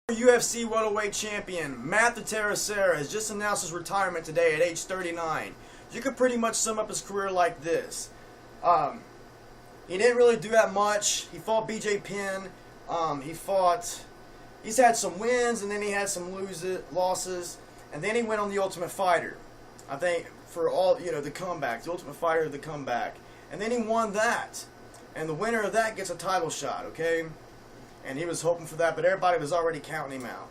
UFC welterweight champion Matt the Terra Serra has just announced his retirement today at age 39. You could pretty much sum up his career like this. He didn't really do that much. He fought BJ Penn. He's had some wins and then he had some losses. And then he went on The Ultimate Fighter. I think for all, the comeback. The Ultimate Fighter, the comeback. And then he won that. And the winner of that gets a title shot, okay? And he was hoping for that, but everybody was already counting him out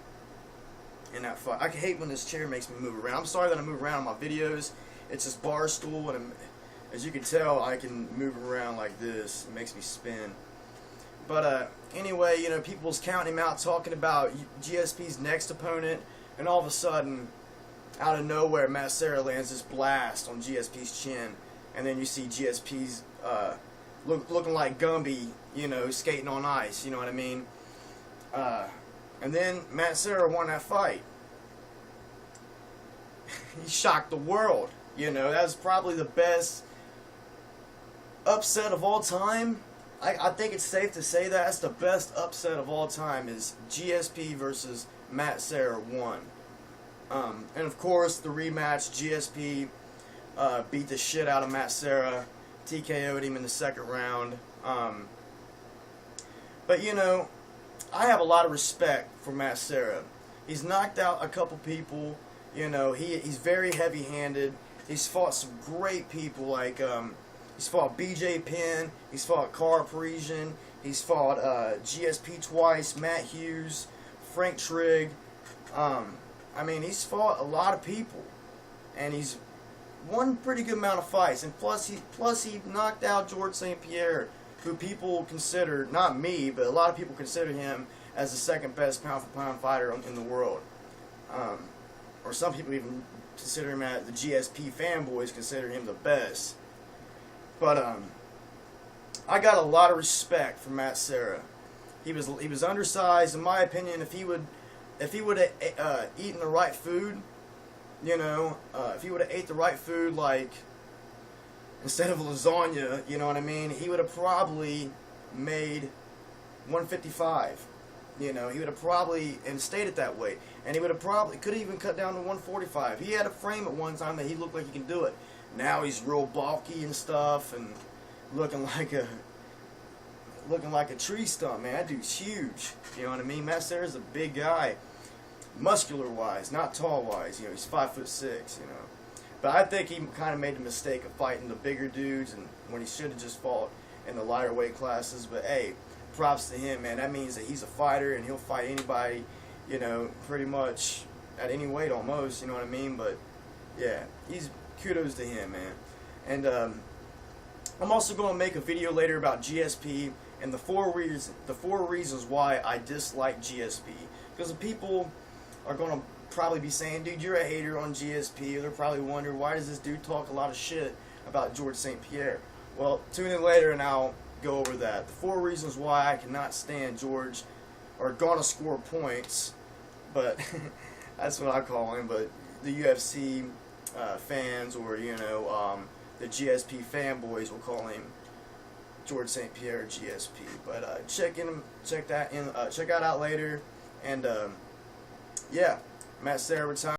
in that fight. I hate when this chair makes me move around. I'm sorry that I move around in my videos. It's this bar stool, and as you can tell, I can move around like this. It makes me spin. But anyway, people was counting him out, talking about GSP's next opponent, and all of a sudden, out of nowhere, Matt Serra lands this blast on GSP's chin, and then you see GSP's looking like Gumby, skating on ice, you know what I mean? And then Matt Serra won that fight. He shocked the world, that was probably the best upset of all time. I think it's safe to say that's the best upset of all time is GSP versus Matt Serra won. And of course, the rematch, GSP beat the shit out of Matt Serra, TKO'd him in the second round. But I have a lot of respect for Matt Serra. He's knocked out a couple people. He's very heavy-handed. He's fought some great people like he's fought BJ Penn. He's fought Carl Parisian. He's fought GSP twice. Matt Hughes, Frank Trigg. I mean, he's fought a lot of people, and he's won a pretty good amount of fights. And plus he knocked out George St. Pierre, who people consider, not me, but a lot of people consider him as the second best pound-for-pound fighter in the world. Or some people even consider him, the GSP fanboys consider him the best. But I got a lot of respect for Matt Serra. He was undersized, in my opinion. If he would have eaten the right food, if he would have ate the right food, like instead of lasagna, you know what I mean, he would have probably made 155. He would have probably, and stayed it that way. And he would have probably, could have even cut down to 145. He had a frame at one time that he looked like he can do it. Now he's real bulky and stuff, and looking like a tree stump, man. That dude's huge. You know what I mean? Matt Serra's a big guy, muscular-wise, not tall-wise. He's 5'6", But I think he kind of made the mistake of fighting the bigger dudes, and when he should have just fought in the lighter weight classes. But hey, props to him, man. That means that he's a fighter, and he'll fight anybody, pretty much at any weight almost. You know what I mean? But yeah, kudos to him, man. And I'm also going to make a video later about GSP and the four reasons why I dislike GSP. Because the people are going to probably be saying, dude, you're a hater on GSP. Or they're probably wondering, why does this dude talk a lot of shit about George St. Pierre? Well, tune in later and I'll go over that. The 4 reasons why I cannot stand George, or gonna score points, but that's what I call him. But the UFC fans, or the GSP fanboys will call him George St. Pierre GSP. But check that out later. And yeah, Matt Serra retired.